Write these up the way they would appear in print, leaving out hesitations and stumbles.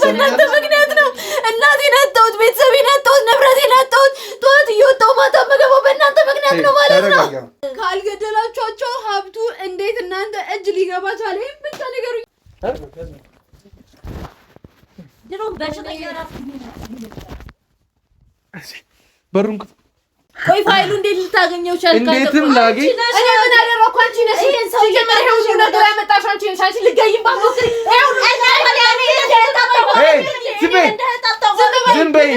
በእናንተ ምክንያት ነው። እናቴን አጣሁት፣ ቤተሰቤን አጣሁት፣ ንብረቴን አጣሁት። ጠዋት እየወጣሁ ማታ የምገባው በእናንተ ምክንያት ነው ማለት ነው። ካልገደላችኋቸው ሀብቱ እንዴት እናንተ እጅ ሊገባ ቻለ? ይሄን ብቻ ንገሩኝ። ድሮም በሽተኛ ራስ በሩን ቆይ ፋይሉ እንዴት ልታገኘው ቻልክ? እንዴትም ላገኝ እኔ ምን አደረኩ? አንቺ ነሽ ይሄን ሰው ጀመረ ሁሉ ነገር ያመጣሽው አንቺ ነሽ። አንቺ ልገይም ባሞክሪ ይሄው ዝም በይ።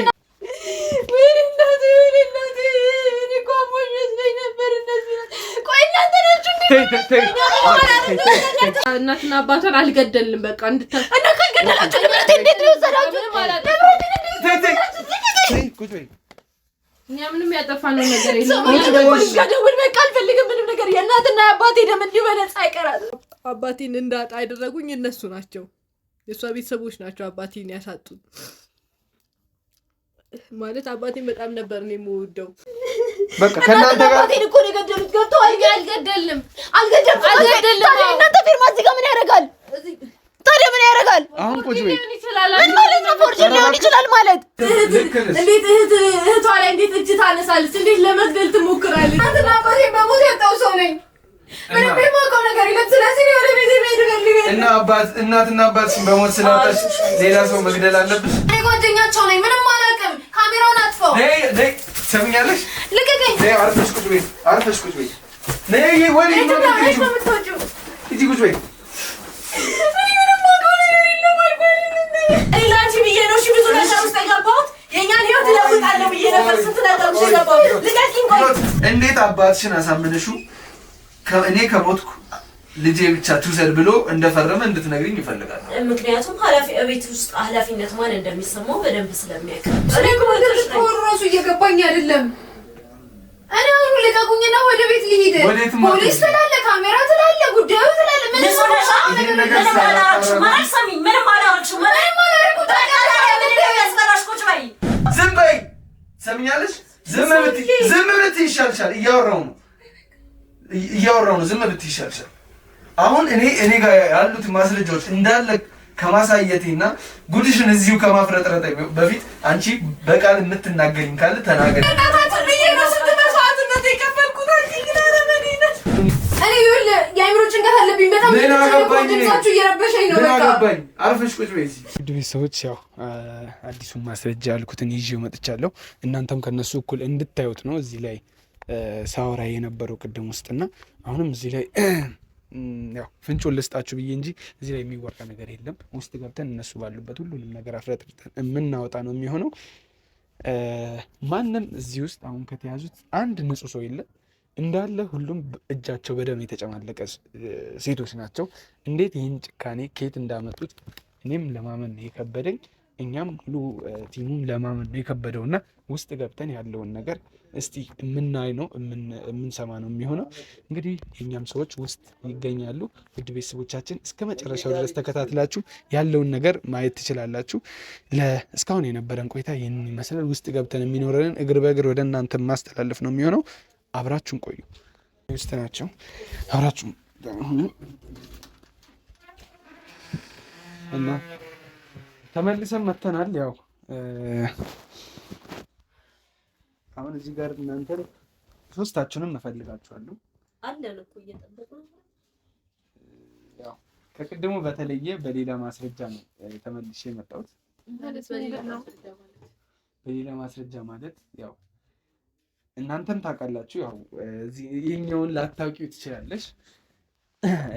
እናትና አባቷን አልገደልንም። በቃ እና ካልገደላችሁ ንብረቴ እንዴት ነው የወሰዳችሁ? እኛ ምንም ያጠፋነው ነገር የለም። ደውል በቃ አልፈልግም ምንም ነገር። የእናትና የአባቴ ደም እንዲሁ በነፃ አይቀራል። አባቴን እንዳጣ ያደረጉኝ እነሱ ናቸው። የእሷ ቤተሰቦች ናቸው አባቴን ያሳጡት። ማለት አባቴን በጣም ነበር ነው የምወደው። በቃ ከእናንተ ጋር አባቴን እኮ ነው የገደሉት። ገብተው አልገደልም። እናንተ ፊርማ እዚህ ጋር ምን ያደርጋል? ታዲያ ምን ያደርጋል? አሁን ቁጭ በይ። ምን ማለት ነው? ፎርጅን ሊሆን ይችላል ማለት እንዴት እህቷ ላይ እንዴት እጅ ታነሳለች? እንዴት ለመግደል ትሞክራለች? እናትና አባቴን በሞት ያጣው ሰው ነኝ። ምንም የማውቀው ነገር የለም። ስለዚህ ወደ ቤት መሄድ ፈልገኝ እና እናትና አባትሽን በሞት ስላጣሽ ሌላ ሰው መግደል አለብሽ? እኔ ጓደኛቸው ነኝ። ምንም አላውቅም። ካሜራውን አጥፋው። ነይ ሰምኛለሽ? ልቀቀኝ። ነይ አርፈሽ ቁጭ በይ። አርፈሽ ቁጭ በይ። ነይ ወዲህ ነው የምትወጪው? ሂጂ ቁጭ በይ። ላንቺ ብዬ ነው ብዙ ነገር ውስጥ የገባሁት። የእኛን ህይወት እለውጣለሁ ብዬ ነበር ስንት ነገር ውስጥ የገባሁት። ልቀቂኝ። ቆይ እንዴት አባትሽን አሳምነሽው እኔ ከሞትኩ ልጄ ብቻ ትውሰድ ብሎ እንደፈረመ እንድትነግሪኝ ይፈልጋል። ምክንያቱም ቤት ውስጥ ኃላፊነት ማን እንደሚሰማው በደንብ ስለሚያውቅ። እኔ እኮ ራሱ እየገባኝ አይደለም። እኔ አሁን ልቀቁኝና ወደ ቤት ልሂድ። ፖሊስ ትላለ፣ ካሜራ ትላለ፣ ጉዳዩ ትላለ። ምን ዝም በይ። ሰምኛለሽ? ዝም ብትይ ይሻልሻል። እያወራሁ ነው። ዝም ብትይ ይሻልሻል። አሁን እኔ ጋር ያሉት ማስረጃዎች እንዳለ ከማሳየቴና ጉድሽን እዚሁ ከማፍረጥረጥ በፊት አንቺ በቃል የምትናገሪኝ ካለ ተናገሪ። የአይምሮ ጭንቀት አለብኝ በጣም። ድምጻችሁ እየረበሸኝ ነው። በቃ አገባኝ። አርፈሽ ቁጭ በይ። ውድ ቤተሰቦች ያው አዲሱን ማስረጃ ያልኩትን ይዤው መጥቻለሁ። እናንተም ከነሱ እኩል እንድታዩት ነው እዚህ ላይ ሳወራ የነበረው ቅድም ውስጥና አሁንም እዚህ ላይ ያው ፍንጩን ልስጣችሁ ብዬ እንጂ እዚህ ላይ የሚወራ ነገር የለም። ውስጥ ገብተን እነሱ ባሉበት ሁሉንም ነገር አፍረጥርጠን የምናወጣ ነው የሚሆነው። ማንም እዚህ ውስጥ አሁን ከተያዙት አንድ ንጹህ ሰው የለም። እንዳለ ሁሉም እጃቸው በደም የተጨማለቀ ሴቶች ናቸው። እንዴት ይህን ጭካኔ ከየት እንዳመጡት እኔም ለማመን ነው የከበደኝ፣ እኛም ሙሉ ቲሙም ለማመን ነው የከበደው እና ውስጥ ገብተን ያለውን ነገር እስቲ የምናይ ነው የምንሰማ ነው የሚሆነው። እንግዲህ የኛም ሰዎች ውስጥ ይገኛሉ። ውድ ቤተሰቦቻችን እስከ መጨረሻው ድረስ ተከታትላችሁ ያለውን ነገር ማየት ትችላላችሁ። እስካሁን የነበረን ቆይታ ይህንን ይመስላል። ውስጥ ገብተን የሚኖረንን እግር በእግር ወደ እናንተ ማስተላለፍ ነው የሚሆነው። አብራችሁን ቆዩ። ውስጥ ናቸው። አብራችሁን እና ተመልሰን መጥተናል። ያው አሁን እዚህ ጋር እናንተ ሶስታችሁንም እፈልጋችኋለሁ። አለን እኮ እየጠበቅን ነው። ያው ከቅድሙ በተለየ በሌላ ማስረጃ ነው ተመልሼ የመጣሁት። በሌላ ማስረጃ ማለት ያው እናንተም ታውቃላችሁ። ያው ይሄኛውን ላታውቂው ትችላለሽ።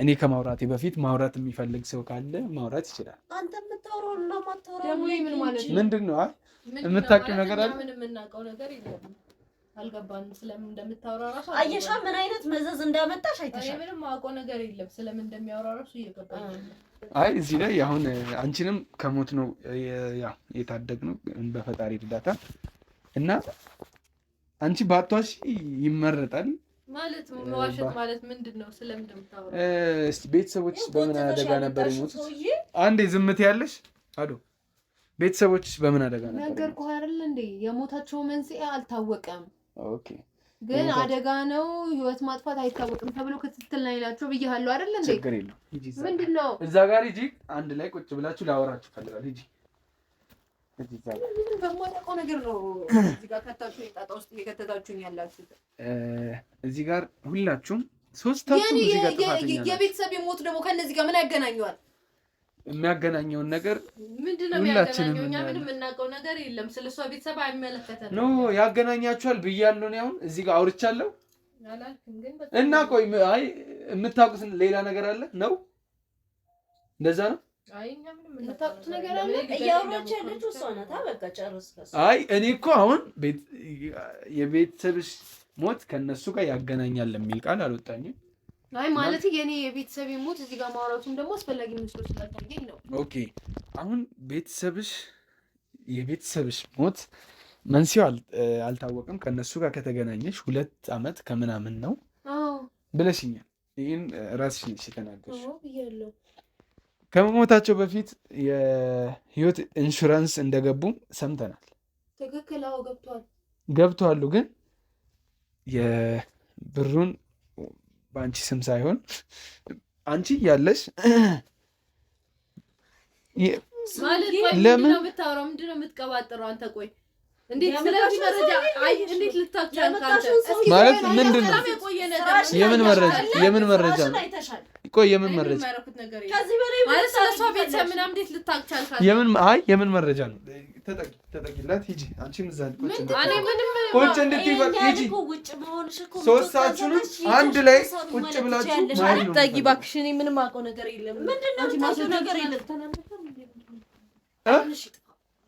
እኔ ከማውራቴ በፊት ማውራት የሚፈልግ ሰው ካለ ማውራት ይችላል። አንተ የምታወራው እና ማታወራው ደግሞ ምን ማለት ነው? ምንድነው? የምታውቂው ነገር አለ? ምንም የምናውቀው ነገር የለም። አልገባንም። ስለምን እንደምታወራ ራሱ አየሻ፣ ምን አይነት መዘዝ እንዳመጣሽ አይተሻል። ምንም የማውቀው ነገር የለም። ስለምን እንደሚያወራ ራሱ እየገባኝ ነው። አይ እዚህ ላይ አሁን አንቺንም ከሞት ነው ያው የታደግነው በፈጣሪ እርዳታ እና አንቺ ባቷሽ ይመረጣል ማለት ነው። መዋሸት ማለት ምንድነው? ስለምን እንደምታወራ እስቲ ቤተሰቦች በምን አደጋ ነበር የሞቱት? አንዴ ዝምት ያለሽ አዶ ቤተሰቦች በምን አደጋ ነበር? ነገርኩህ አይደል እንዴ? የሞታቸው መንስኤ አልታወቀም። ኦኬ ግን አደጋ ነው፣ ህይወት ማጥፋት አይታወቅም ተብሎ ክትትል ላይ ናቸው ብያለሁ አይደል እንዴ? ችግር የለውም። ምንድነው? እዛ ጋር ሂጂ፣ አንድ ላይ ቁጭ ብላችሁ ላወራችሁ ፈልጋለሁ። ሂጂ በማላውቀው ነገር ነው እዚህ ጋር ከታችሁ ጣጣ ውስጥ እየከተታችሁኝ ያላችሁት። እዚህ ጋር ሁላችሁም ሶስታችሁም እዚህ ጋር ጥፋተኛ የቤተሰብ ሞት ደግሞ ከነዚህ ጋር ምን ያገናኘዋል? የሚያገናኘውን ነገር ምንድነው የሚያገናኘው? እኛ ምንም የምናውቀው ነገር የለም። ስለሷ ቤተሰብ አይመለከተንም። ኖ ያገናኛችኋል ብያለሁ ነው። አሁን እዚህ ጋር አውርቻለሁ እና ቆይ አይ የምታውቁት ሌላ ነገር አለ ነው? እንደዛ ነው። አይ እኛ ምንም የምታውቁት ነገር አለ? እያወራች ያለችው እሷ ናት። በቃ ጨርስ። አይ እኔ እኮ አሁን የቤተሰብሽ ሞት ከነሱ ጋር ያገናኛል የሚል ቃል አልወጣኝም። አይ ማለት የኔ የቤተሰብ ሞት እዚህ ጋር ማውራቱም ደግሞ አስፈላጊ መስሎ ስለታየኝ ነው። ኦኬ አሁን የቤተሰብሽ ሞት መንስኤው አልታወቀም። ከነሱ ጋር ከተገናኘሽ 2 ዓመት ከምናምን ነው ብለሽኛል። ይህን ራስሽ ነሽ የተናገርሽ። ከመሞታቸው በፊት የህይወት ኢንሹራንስ እንደገቡም ሰምተናል። ትክክል። አዎ ገብቷሉ። ግን የብሩን በአንቺ ስም ሳይሆን አንቺ ያለሽ ለምን ነው የምታወራው? ምንድን ነው የምትቀባጥረው አንተ? ቆይ እንዴት ስለዚህ መረጃ እንዴት ልታቻል ማለት ምንድን ነው? የምን መረጃ ነው? ቆይ የምን መረጃ ከዚህ በላይ ማለት ስለሷ ቤተሰብ ምናምን እንዴት ልታቻል ካለ የምን መረጃ ነው? ተጠቂላት ሂጂ። አንቺም እዛ ቁጭ እንድትይ ሂጂ። ሶስታችሁንም አንድ ላይ ቁጭ ብላችሁ ማለት ነው። ጠጊ እባክሽ። እኔ ምንም አውቀው ነገር የለም። ምንድነው የምታውቀው ነገር የለም?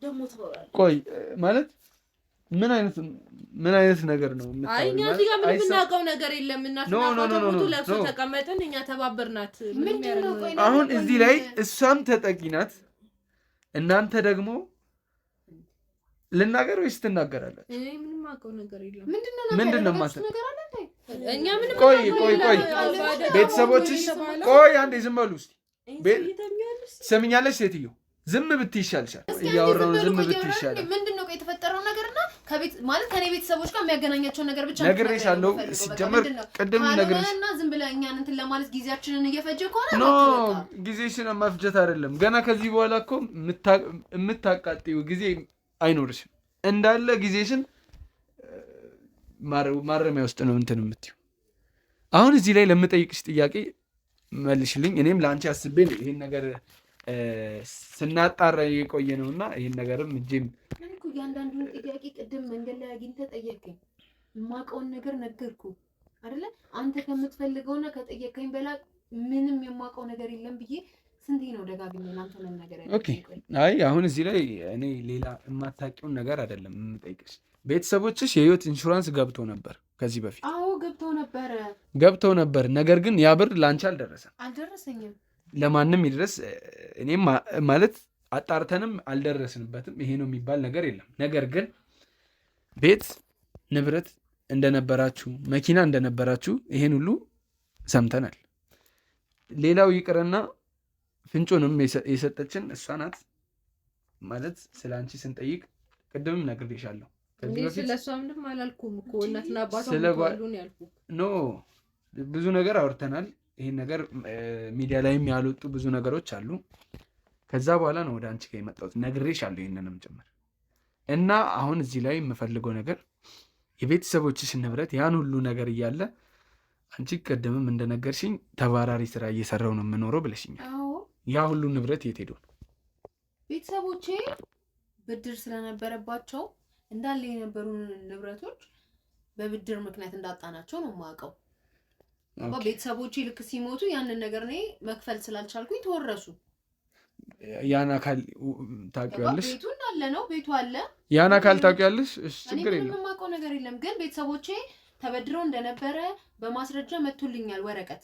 ደግሞ ተወራለህ። ቆይ ማለት ምን አይነት ነገር ነው? አይ እኛ እዚህ ጋር ምንም የምናውቀው ነገር የለም። እናትናቱ ለብሶ ተቀመጥን፣ እኛ ተባበርናት። አሁን እዚህ ላይ እሷም ተጠቂ ናት። እናንተ ደግሞ ልናገር ወይስ ትናገራለች? እኔ ምንም አውቀው ነገር የለም። ምንድነው ማለት እኛ ምንም ቆይ ቤተሰቦችሽ ቆይ አንዴ ዝም በሉ እስቲ። ሰምኛለሽ ሴትዮ ዝም ብትይ ይሻልሻል። እያወራሁ ዝም ብትይ ይሻላል። ምንድነው ቆይ የተፈጠረው ነገርና ከቤት ማለት ከኔ ቤተሰቦች ጋር የሚያገናኛቸው ነገር ብቻ ነው። ነግሬሻለሁ። ሲጀመር ቅድም ነግሬሻለሁ እና ዝም ብለህ እኛን እንትን ለማለት ጊዜያችንን እየፈጀ ከሆነ ኖ ጊዜሽን መፍጀት አይደለም። ገና ከዚህ በኋላ እኮ የምታቃጥዪው ጊዜ አይኖርሽም። እንዳለ ጊዜሽን ማረሚያ ውስጥ ነው እንትን የምትይው። አሁን እዚህ ላይ ለምጠይቅሽ ጥያቄ መልሽልኝ። እኔም ለአንቺ አስቤ ይሄን ነገር ስናጣራ የቆየ ነውና ይሄን ነገርም እጄም እያንዳንዱን ጥያቄ ቅድም መንገድ ላይ አግኝተህ ጠየቀኝ። የማውቀውን ነገር ነገርኩ አይደለ? አንተ ከምትፈልገውና ከጠየቀኝ በላይ ምንም የማውቀው ነገር የለም ብዬ ስንቴ ነው ደጋግሜ አንተ ነን ነገር ያለው። ኦኬ አይ አሁን እዚህ ላይ እኔ ሌላ የማታውቂውን ነገር አይደለም የምጠይቅሽ። ቤተሰቦችሽ የህይወት ኢንሹራንስ ገብቶ ነበር ከዚህ በፊት? አዎ ገብቶ ነበር። ነገር ግን ያ ብር ላንቺ አልደረሰኝም። ለማንም ይድረስ እኔም ማለት አጣርተንም አልደረስንበትም። ይሄ ነው የሚባል ነገር የለም። ነገር ግን ቤት ንብረት እንደነበራችሁ፣ መኪና እንደነበራችሁ ይሄን ሁሉ ሰምተናል። ሌላው ይቅርና ፍንጩንም የሰጠችን እሷ ናት። ማለት ስለ አንቺ ስንጠይቅ ቅድምም ነግሬሻለሁ። ስለሷ ምንም አላልኩም እኮ እናትና አባቷ ሁሉን ያልኩት ኖ ብዙ ነገር አውርተናል። ይሄን ነገር ሚዲያ ላይም ያልወጡ ብዙ ነገሮች አሉ። ከዛ በኋላ ነው ወደ አንቺ ጋር የመጣሁት። ነግሬሻለሁ ይሄንንም ጭምር እና አሁን እዚህ ላይ የምፈልገው ነገር የቤተሰቦችሽ ንብረት ያን ሁሉ ነገር እያለ አንቺ ቀደምም እንደነገርሽኝ ተባራሪ ስራ እየሰራው ነው የምኖረው ብለሽኛል። ያ ሁሉ ንብረት የት ሄዶ ነው? ቤተሰቦቼ ብድር ስለነበረባቸው እንዳለ የነበሩ ንብረቶች በብድር ምክንያት እንዳጣናቸው ነው የማውቀው። ቤተሰቦቼ ልክ ሲሞቱ ያንን ነገር እኔ መክፈል ስላልቻልኩኝ ተወረሱ። ያን አካል ታውቂዋለሽ? ቤቱ እንዳለ ነው፣ ቤቱ አለ። ያን አካል ታውቂዋለሽ? እሺ ችግር የለም። ምንም የማውቀው ነገር የለም። ግን ቤተሰቦቼ ተበድረው እንደነበረ በማስረጃ መጥቶልኛል ወረቀት።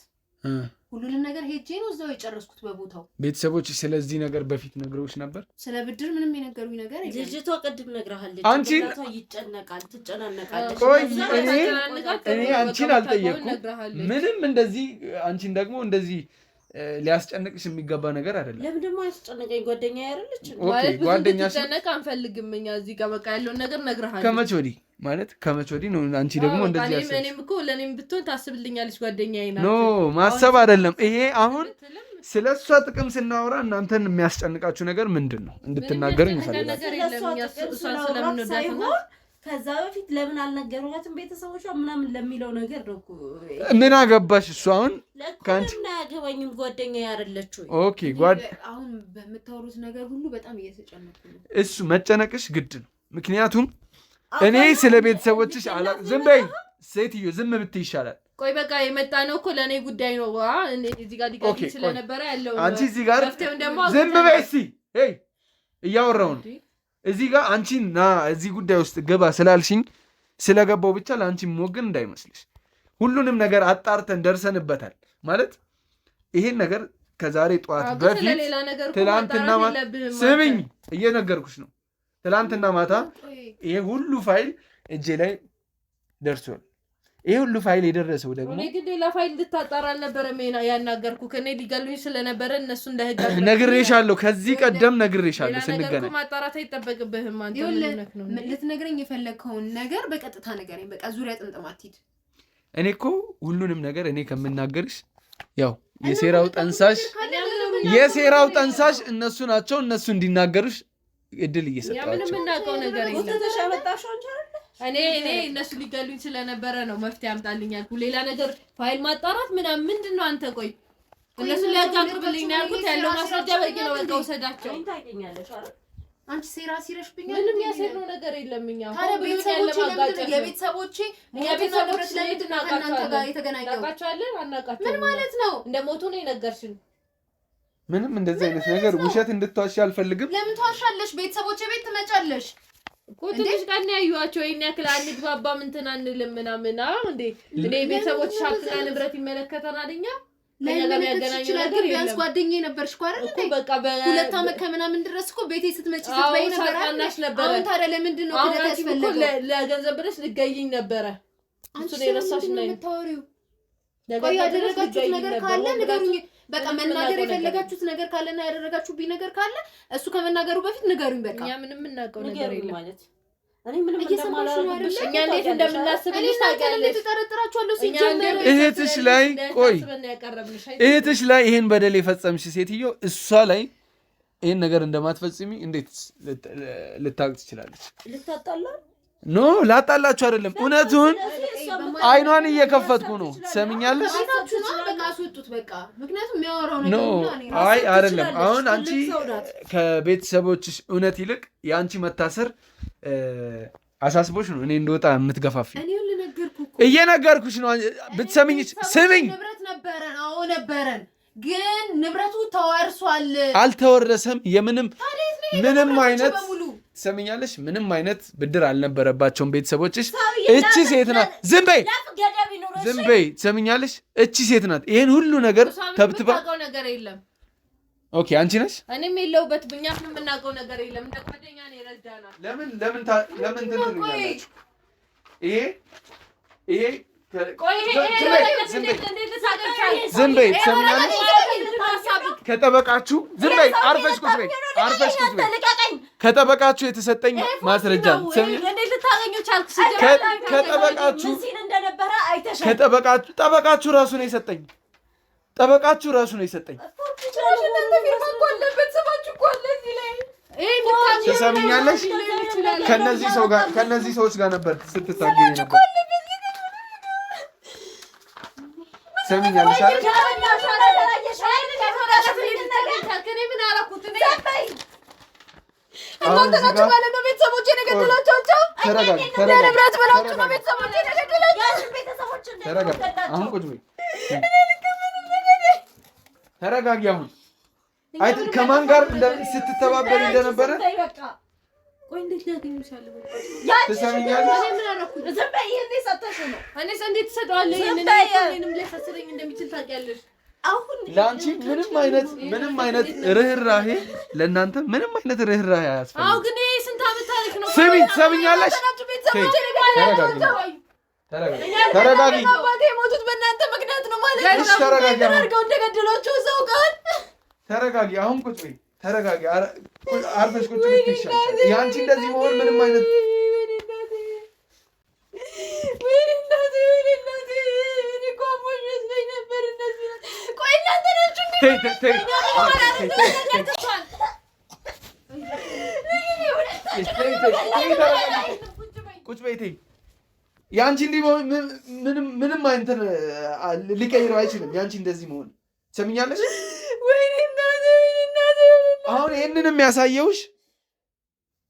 ሁሉንም ነገር ሄጄ ነው እዛው የጨረስኩት በቦታው። ቤተሰቦች ስለዚህ ነገር በፊት ነግረውሽ ነበር? ስለ ብድር ምንም የነገሩኝ ነገር የለም። ልጅቷ ቅድም ነግራሃለች። አንቺ ይጨነቃል፣ ትጨናነቃለች። ቆይ እኔ አንቺን አልጠየቅኩም ምንም። እንደዚህ አንቺን ደግሞ እንደዚህ ሊያስጨንቅሽ የሚገባ ነገር አይደለም። ለምን ደግሞ ያስጨንቀኝ? ጓደኛ ያረለች ማለት ጓደኛሽ ተጨነቀ አንፈልግም እኛ እዚህ ጋር በቃ ያለውን ነገር ነግራሃለች። ከመቼ ወዲህ ማለት ከመቼ ወዲህ ነው አንቺ ደግሞ እንደዚህ ያሰብሽ? እኔም እኮ ለኔም ብትሆን ታስብልኛለች ጓደኛዬ ናት። ኖ ማሰብ አይደለም ይሄ። አሁን ስለሷ ጥቅም ስናወራ እናንተን የሚያስጨንቃችሁ ነገር ምንድነው እንድትናገሩኝ ይፈልጋል። ከዛ በፊት ለምን አልነገሯትም ቤተሰቦቿ ምናምን ለሚለው ነገር ነው። ምን አገባሽ እሱ አሁን ካንቺ እና ያገባኝም ጓደኛዬ አይደለች ወይ? ኦኬ አሁን በምታወሩት ነገር ሁሉ በጣም እየተጨነኩ ነው። እሱ መጨነቅሽ ግድ ነው። ምክንያቱም እኔ ስለ ቤተሰቦችሽ ዝም በይ ሴትዮ፣ ዝም ብትይ ይሻላል። ቆይ በቃ የመጣ ነው እኮ ለእኔ ጉዳይ ነው። እዚህ ጋር ሊቀጥል ስለነበረ ያለው አንቺ እዚህ ጋር ዝም በይ እስኪ እያወራሁ ነው። እዚህ ጋር አንቺ ና እዚህ ጉዳይ ውስጥ ገባ ስላልሽኝ ስለገባው ብቻ ለአንቺ ሞግን እንዳይመስልሽ። ሁሉንም ነገር አጣርተን ደርሰንበታል ማለት ይሄን ነገር ከዛሬ ጠዋት በፊት ትላንትና ማታ ስሚኝ እየነገርኩሽ ነው። ትላንትና ማታ ይሄ ሁሉ ፋይል እጄ ላይ ደርሷል። ይሄ ሁሉ ፋይል የደረሰው ደግሞ እኔ ግን ሌላ ፋይል ልታጣራ አልነበረም ያናገርኩ ከኔ ሊገሉኝ ስለነበረ እነሱ እንደህግ ነግሬሻለሁ። ከዚህ ቀደም ነግሬሻለሁ። ስንገናኝ ማጣራት አይጠበቅብህም። አንተ ልትነግረኝ የፈለግከውን ነገር በቀጥታ ነገረኝ። በቃ ዙሪያ ጥምጥም አትሂድ። እኔ እኮ ሁሉንም ነገር እኔ ከምናገርሽ ያው የሴራው ጠንሳሽ እነሱ ናቸው። እነሱ እንዲናገሩሽ እድል እየሰጣቸው ምንም እናውቀው ነገር የለም። እኔ እነሱ ሊገሉኝ ስለነበረ ነው መፍትሄ አምጣልኝ ያልኩ። ሌላ ነገር ፋይል ማጣራት ምናምን ምንድን ነው? አንተ ቆይ እነሱ ሊያጋግብልኝ ነው ያልኩት። ያለው ማስረጃ በቂ ነው። በቃ ውሰዳቸው። አንቺ ሴራ ሲረሽብኛል። ምንም ያሰረው ነገር የለም። እኛ የቤተሰቦቼ ንብረት ለምንድን ነው ከእናንተ ጋር የተገናኘው? አናውቃቸውም። ምን ማለት ነው? እንደሞቱ ነው የነገርሽን። ምንም እንደዚህ አይነት ነገር ውሸት እንድትዋሺ አልፈልግም። ለምን ትዋሻለሽ? ቤተሰቦቼ ቤት ትመጫለሽ እኮ ትንሽ ቀን ያዩዋቸው ይሄን ያክል አንግባባም እንትን አንልም ምናምን እንዴ። እኔ ቤተሰቦች ሻፍና ንብረት ይመለከተናል። እኛ ለምን ያገናኘው ነገር ቢያንስ ጓደኛዬ ነበርሽ እኮ አይደል እንዴ? በቃ በሁለት ዓመት ከምናምን ድረስ እኮ ቤቴ ስትመጪ ስትበይ ነበር አይደል? አሁን ታዲያ ለምንድን ነው ክደት ያስፈለገው? ለገንዘብ ብለሽ ልትገይኝ ነበረ። እሱ ነው የረሳሽ ነው የምታወሪው። ቆይ ያደረጋችሁት ነገር ካለ ንገሩኝ። በቃ መናገር የፈለጋችሁት ነገር ካለና ያደረጋችሁብኝ ነገር ካለ እሱ ከመናገሩ በፊት ንገሩኝ። በቃ እኛ ምንም እናውቀው ነገር የለም ማለት እኔ ምንም እንደማላረግብሽ እኛ እንዴት እንደምናስብልሽ ታውቂያለሽ። ተጠረጥራችኋለሁ ሲጀምር እህትሽ ላይ ቆይ እህትሽ ላይ ይሄን በደል የፈጸምሽ ሴትዮ እሷ ላይ ይሄን ነገር እንደማትፈጽሚ እንዴት ልታውቅ ትችላለች? ልታጣላ ኖ ላጣላችሁ አይደለም። እውነቱን አይኗን እየከፈትኩ ነው። ትሰሚኛለሽ? ኖ አይ አይደለም። አሁን አንቺ ከቤተሰቦችሽ እውነት ይልቅ የአንቺ መታሰር አሳስቦሽ ነው እኔ እንደወጣ የምትገፋፊ። እየነገርኩሽ ነው። ብትሰሚኝ ስሚኝ። ንብረት ነበረን። አዎ ነበረን፣ ግን ንብረቱ ተዋርሷል። አልተወረሰም። ምንም አይነት ትሰሚኛለሽ? ምንም አይነት ብድር አልነበረባቸውም ቤተሰቦችሽ። እቺ ሴት ናት። ዝም በይ። ትሰሚኛለሽ? እቺ ሴት ናት ይሄን ሁሉ ነገር ተብትባ። ነገር የለም። ኦኬ አንቺ ነሽ። እኔም የለሁበት። ብኛ ምንም የምናውቀው ነገር የለም። እንደ ጓደኛ ነው የረዳናት። ለምን ትንትኛላችሁ? ይሄ ዝም በይ። ትሰሚኛለሽ? ከጠበቃችሁ ዝም በይ። አርፈሽ ቁጭ በይ። ከጠበቃችሁ የተሰጠኝ ማስረጃ ጠበቃችሁ ራሱ ነው የሰጠኝ። ትሰሚኛለሽ? ከነዚህ ሰዎች ጋር ነበር ስትታገኝ ነበር። ትሰሚኛለሽ? እናንተ ናችሁ ማለት ነው ቤተሰቦቼን የገደላችኋቸው። ንብረት በላችሁ ነው ቤተሰቦቼን የገደላችኋቸው። አሁን ቁጭ በይ። ተረጋጊ። አሁን ከማን ጋር ስትተባበሪ እንደነበረ ትሰሚኛለሽ? ለአንቺ ምንም አይነት ርህራሄ ለእናንተ ምንም አይነት ርህራሄ አያስፈልግም። አዎ ግን ስንት ዓመት ታሪክ ነው። ትሰሚኛለሽ? ተረጋጊ። አባቴ የሞቱት በእናንተ ምክንያት ነው ማለት ነው። ተረጋጊ። አድርገው እንደገደሏቸው ሰው ጋር ተረጋጊ። አሁን ቁጭ በይ። ተረጋጊ። አርፈሽ ቁጭ በይ ይሻላል። የአንቺ እንደዚህ መሆን ምንም አይነት ቆይ እናንተ ናችሁ ቁጭ በይ ተይ። ያንቺ እንዲህ ምንም እንትን ሊቀይረው አይችልም። ያንቺ እንደዚህ መሆን ሰምኛለሽ? አሁን ይህንን የሚያሳየውሽ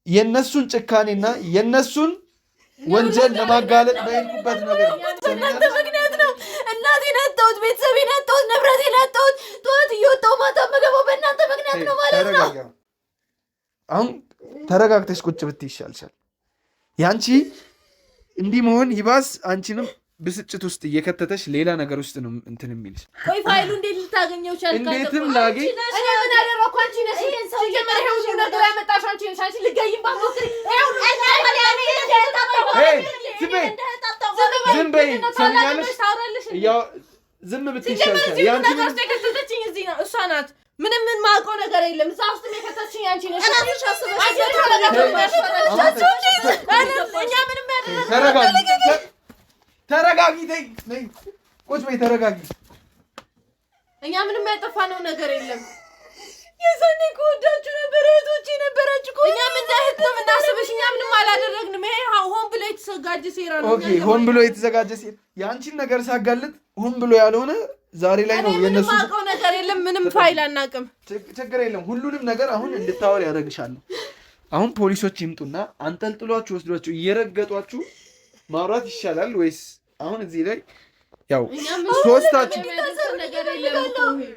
የነሱን ጭካኔና የነሱን ወንጀል ለማጋለጥ በሄድኩበት ነገር በእናንተ ምክንያት ነው። እናቴን አጣሁት፣ ቤተሰቤን አጣሁት፣ ንብረቴን አጣሁት። ጠዋት እየወጣሁ ማታ የምገባው በእናንተ ምክንያት ነው ማለት ነው። አሁን ተረጋግተሽ ቁጭ ብትይ ይሻልሻል። ያንቺ እንዲህ መሆን ይባስ አንቺንም ብስጭት ውስጥ እየከተተሽ ሌላ ነገር ውስጥ ነው እንትን የሚልሽ። ቆይ ፋይሉ እንዴት ልታገኘው ቻልክ? እንዴትም ላገኝ እኔ ምን አደረኩ? አንቺ ነሽ ይሄን ሰው ጀመረው ሁሉ ነገር ያመጣሽ አንቺ ነሽ። አንቺ ልገይም ባሞክሪ ዝም በይ ሰምኛለሽ። ዝም ብትይ ይሻልሻል። ያንቺ ነገር ውስጥ የከተተችኝ እዚህ ነው እሷ ናት። ምንም ምን ማውቀው ነገር የለም። እዛ ውስጥ የከተተችኝ አንቺ ነሽ። እኛ ምንም ተረጋጊ። ቁጭ በይ ተረጋጊ። እኛ ምንም ያጠፋነው ነገር የለም። የዛኔ ከወዳችሁ ነበር፣ እህቶቼ ነበራችሁ። እኛም እንደ እህት ነው የምናስብሽ። እኛ ምንም አላደረግንም። ይሄ ሆን ብሎ የተዘጋጀ ሴራ ነው። ኦኬ፣ ሆን ብሎ የተዘጋጀ ሴራ። የአንቺን ነገር ሳጋልጥ ሆን ብሎ ያልሆነ ዛሬ ላይ ነው የነሱ። ምንም አውቀው ነገር የለም። ምንም ፋይል አናውቅም። ችግር የለም። ሁሉንም ነገር አሁን እንድታወር ያደርግሻለሁ። አሁን ፖሊሶች ይምጡና አንጠልጥሏችሁ ወስዷችሁ እየረገጧችሁ ማውራት ይሻላል ወይስ አሁን እዚህ ላይ ያው ሶስታችሁ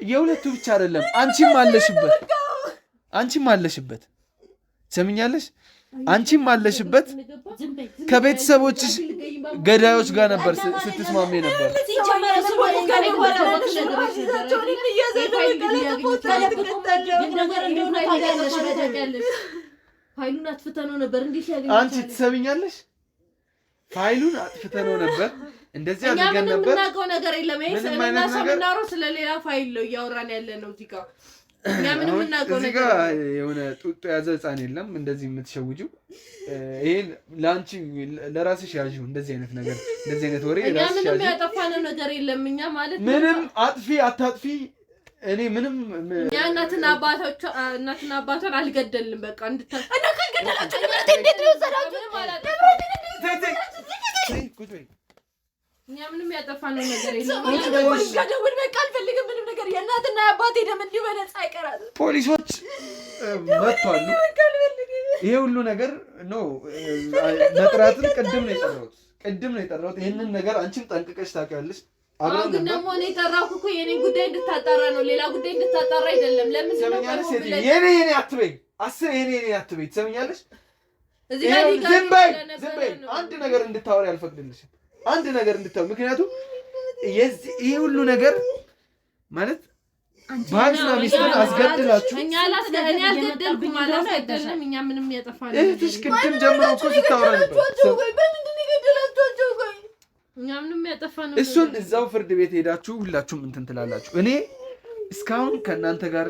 የሁለቱ ብቻ አይደለም፣ አንቺም አለሽበት ሰምኛለሽ? አንቺም አለሽበት። ከቤተሰቦችሽ ገዳዮች ጋር ነበር ስትስማሜ ነበር። ፋይሉን አጥፍተነው ነበር። እንዴት ያገኘ አንቺ ትሰሚኛለሽ? ፋይሉን አጥፍተነው ነበር። እንደዚህ አድርገን ነበር። ምንም እናውቀው ነገር የለም። እኔና ሰው የምናወራው ስለሌላ ፋይል ነው እያወራን ያለ ነው እዚህ ጋር። እኛ ምንም እናውቀው ነገር እዚህ ጋር የሆነ ጡጦ ያዘ ህፃን የለም እንደዚህ የምትሸውጂው። ይሄን ለአንቺ ለራስሽ ያዥው። እንደዚህ አይነት ነገር እንደዚህ አይነት ወሬ እኛ ምንም ያጠፋነው ነገር የለም። እኛ ማለት ምንም አጥፊ አታጥፊ እኔ ምንም እኛ እናትና አባቷን አልገደልንም። በቃ እና ካልገደላችሁ ንብረት እንዴት ነው ዘራችሁ? እኛ ምንም ያጠፋነው ነገር የለም። ደውል በቃ አልፈልግም ምንም ነገር። የእናትና የአባቴ ደም እንዲሁ በነፃ አይቀራል። ፖሊሶች መጥቷሉ። ይሄ ሁሉ ነገር ነው መጥራትን ቅድም ነው የጠራሁት። ይህንን ነገር አንቺም ጠንቅቀሽ ታውቂያለሽ። አሁን ግን ደግሞ እኔ የጠራሁት እኮ የኔ ጉዳይ እንድታጣራ ነው፣ ሌላ ጉዳይ እንድታጣራ አይደለም። ለምን ሰምኛለሽ? የኔ አትበይ፣ የኔ አትበይ። ትሰምኛለሽ? እዚህ ጋር ዝም በይ። አንድ ነገር እንድታወሪ አልፈቅድልሽም። አንድ ነገር እንድታወሪ። ምክንያቱም ይሄ ሁሉ ነገር ማለት ባልና ሚስትን አስገድላችሁ እኛ አልገደልኩም። እኛ ምንም ያጠፋነው እህትሽ ቅድም ጀምሮ እኮ ስታወራ ነበር። እኛ ምንም ያጠፋነው እሱን እዛው ፍርድ ቤት ሄዳችሁ ሁላችሁም እንትን ትላላችሁ። እኔ እስካሁን ከእናንተ ጋር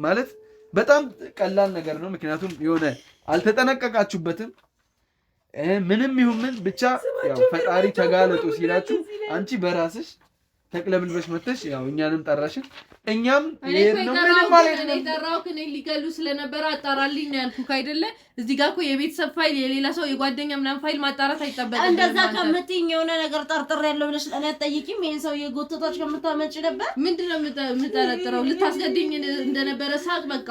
ማለት በጣም ቀላል ነገር ነው። ምክንያቱም የሆነ አልተጠነቀቃችሁበትም። ምንም ይሁን ምን ብቻ ያው ፈጣሪ ተጋለጡ ሲላችሁ አንቺ በራስሽ ተቅለብልበሽ መተሽ ያው እኛንም ጠራሽን። እኛም ምንም ማለት ነው የጠራሁት እኔ ሊገሉ ስለነበረ አጣራልኝ ነው ያልኩህ አይደለ? እዚህ ጋር እኮ የቤተሰብ ፋይል የሌላ ሰው የጓደኛ ምናምን ፋይል ማጣራት አይጠበቅም። እንደዛ ከምትይኝ የሆነ ነገር ጠርጥሬያለሁ ብለሽ ለኔ አትጠይቂም? ይሄን ሰው የጎተታች ከምታመጪ ነበር። ምንድነው የምጠረጥረው? ልታስገድኝ እንደነበረ ሳቅ በቃ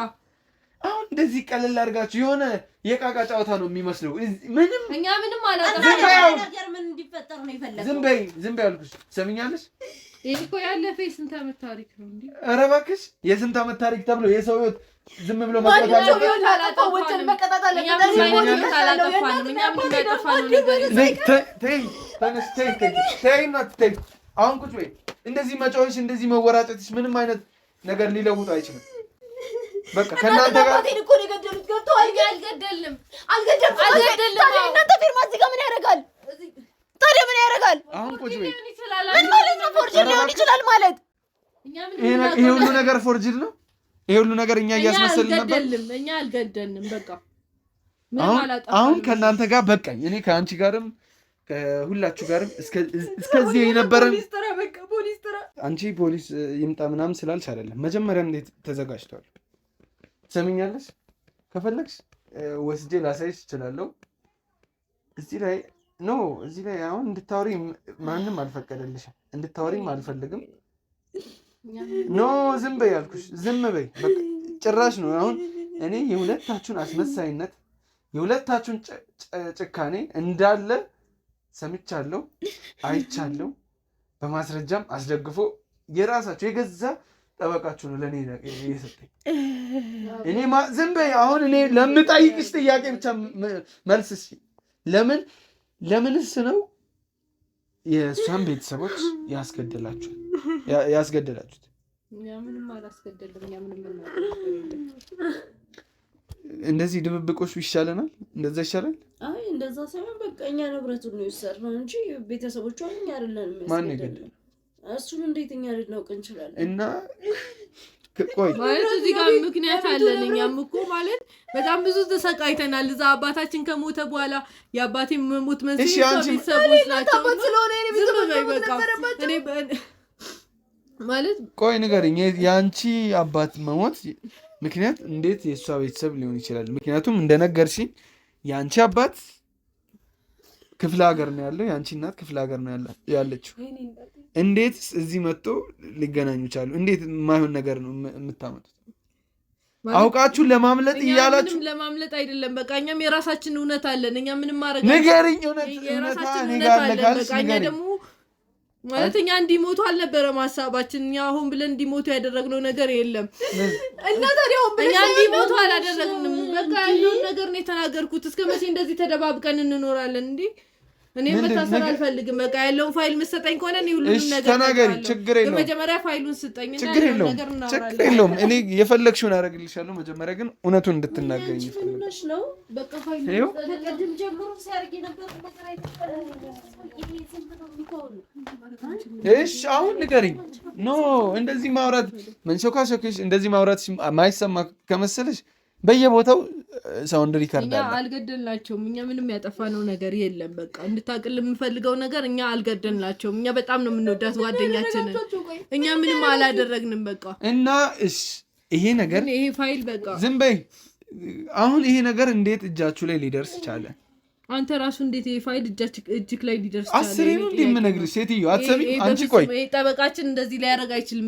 አሁን እንደዚህ ቀለል አድርጋችሁ የሆነ የቃቃ ጨዋታ ነው የሚመስለው። ምንም እኛ ምንም አላጠፋንም። ነገር ምን እንዲፈጠር ነው የፈለገው? ዝም በይ አልኩሽ። ሰምኛለሽ? ይሄ እኮ ያለፈ የስንት ዓመት ታሪክ ነው እንዴ? ኧረ እባክሽ የስንት ዓመት ታሪክ ተብሎ የሰው ህይወት ዝም ብሎ መቀጣት አለበት? አሁን ቁጭ በይ። እንደዚህ መጫወትሽ እንደዚህ መወራጨትሽ ምንም አይነት ነገር ሊለውጥ አይችልም። በቃ ከእናንተ ጋር እኮ ነው የገደሉት። ገብቶሃል? አልገደልንም። እናንተ ፊርማ እዚህ ጋር ምን ያደርጋል? ታዲያ ምን ያደርጋል? አሁን ቁጭ በይ። ምን ማለት ነው? ፎርጅድ ሊሆን ይችላል ማለት ይሄ ሁሉ ነገር ፎርጅድ ነው። ይሄ ሁሉ ነገር እኛ እያስመሰልን ነበር። እኛ አልገደልንም። በቃ አሁን ከእናንተ ጋር በቃኝ። እኔ ከአንቺ ጋርም ከሁላችሁ ጋርም እስከዚህ የነበረን ፖሊስ ጥራ። አንቺ ፖሊስ ይምጣ ምናምን ስላልሽ አይደለም። መጀመሪያም እንዴት ተዘጋጅቷል። ትሰሚኛለሽ? ከፈለግሽ ወስጄ ላሳይሽ እችላለሁ። እዚህ ላይ አሁን እንድታወሪ ማንም አልፈቀደልሽም። እንድታወሪም አልፈልግም። ኖ ዝም በይ አልኩሽ። ዝም በይ በቃ። ጭራሽ ነው አሁን እኔ የሁለታችሁን አስመሳይነት የሁለታችሁን ጭካኔ እንዳለ ሰምቻለሁ፣ አይቻለሁ። በማስረጃም አስደግፎ የራሳችሁ የገዛ ጠበቃችሁ ነው ለእኔ የሰጠኝ። እኔ ዝም በይ አሁን እኔ ለምጠይቅሽ ጥያቄ ብቻ መልስ ለምንስ ነው የእሷን ቤተሰቦች ያስገደላችሁት? ምንም አላስገደልም። እንደዚህ ድብብቆሹ ይሻለናል። እንደዛ ይሻላል። አይ እንደዛ ሳይሆን በቃ እኛ ንብረቱን ነው የወሰድነው እንጂ ቤተሰቦቿ እኛ አይደለንም። ማን ይገደል? እሱን እንዴት እኛ ልናውቅ እንችላለን? እና ቆይ ማለት እዚህ ጋር ምክንያት አለን። እኛም እኮ ማለት በጣም ብዙ ተሰቃይተናል። እዛ አባታችን ከሞተ በኋላ የአባቴ መሞት መንስኤ ቤተሰቦች ናቸው ስለሆነ እኔ ማለት ቆይ ንገሪኝ፣ የአንቺ አባት መሞት ምክንያት እንዴት የእሷ ቤተሰብ ሊሆን ይችላል? ምክንያቱም እንደነገርሽኝ የአንቺ አባት ክፍለ ሀገር ነው ያለው፣ የአንቺ እናት ክፍለ ሀገር ነው ያለችው። እንዴት እዚህ መጥቶ ሊገናኙ ቻሉ? እንዴት የማይሆን ነገር ነው የምታመጡት? አውቃችሁ ለማምለጥ እያላችሁ። ለማምለጥ አይደለም፣ በቃ እኛም የራሳችን እውነት አለን። እኛ ምንም ማድረግ ንገሪኝ፣ እውነታ እኔ ጋር አለ ካልሽ ንገሪኝ። ደግሞ ማለት እኛ እንዲሞቱ አልነበረም ሀሳባችን። እኛ አሁን ብለን እንዲሞቱ ያደረግነው ነገር የለም። እና ታዲያ እኛ እንዲሞቱ አላደረግንም። በቃ ያለውን ነገር ነው የተናገርኩት። እስከ መቼ እንደዚህ ተደባብቀን እንኖራለን እንዴ? እኔ መታሰር አልፈልግም። በቃ ያለውን ፋይል መስጠኝ ከሆነ እኔ ሁሉንም ነገር ተናገሪ፣ ችግር የለውም። መጀመሪያ ፋይሉን ስጠኝና ችግር የለውም። እኔ የፈለግሽውን አደርግልሻለሁ። መጀመሪያ ግን እውነቱን እንድትናገሪኝ ይፈልጋል ነው። በቃ ፋይሉ ተቀድም ጀምሮ ሲያርግ ነበር ነገር አይተፈለም። እሺ አሁን ንገሪኝ። ኖ እንደዚህ ማውራት መንሾካሾክሽ እንደዚህ ማውራት ማይሰማ ከመሰለሽ በየቦታው ሳውንድ ሪከርድ አለ። እኛ አልገደልናቸውም። እኛ ምንም ያጠፋነው ነገር የለም። በቃ እንድታቅል የምፈልገው ነገር እኛ አልገደልናቸውም። እኛ በጣም ነው የምንወዳት ጓደኛችንን። እኛ ምንም አላደረግንም። በቃ እና ይሄ ነገር ይሄ ፋይል በቃ ዝም በይ። አሁን ይሄ ነገር እንዴት እጃችሁ ላይ ሊደርስ ቻለ? አንተ ራሱ እንዴት ይሄ ፋይል እጅክ ላይ ሊደርስ ቻለ? አስሬ ነው እንደምነግርሽ ሴትዮ አትሰሚ። አንቺ ቆይ ጠበቃችን እንደዚህ ሊያደርግ አይችልም።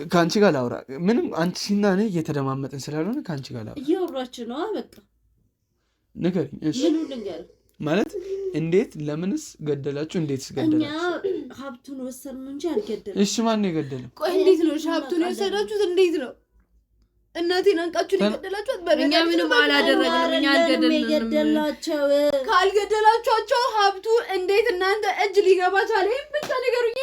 ከአንቺ ጋር ላውራ። ምንም አንቺና እኔ እየተደማመጥን ስላልሆነ ከአንቺ ጋር ላውራ። እየወራች ነው። በቃ ንገሪኝ። እሺ ማለት እንዴት? ለምንስ ገደላችሁ? እንዴትስ ገደላችሁ? እኛ ሀብቱን ወሰድን እንጂ አልገደልንም። እሺ ማን ነው የገደለው? ቆይ እንዴት ነው ሀብቱን የወሰዳችሁት? እንዴት ነው እናቴን አንቃችሁ የገደላችሁት? እኛ ምንም አላደረግንም። እኛ አልገደልናቸው። ካልገደላችኋቸው ሀብቱ እንዴት እናንተ እጅ ሊገባ ቻለ? ይሄን ብቻ ንገሩኝ።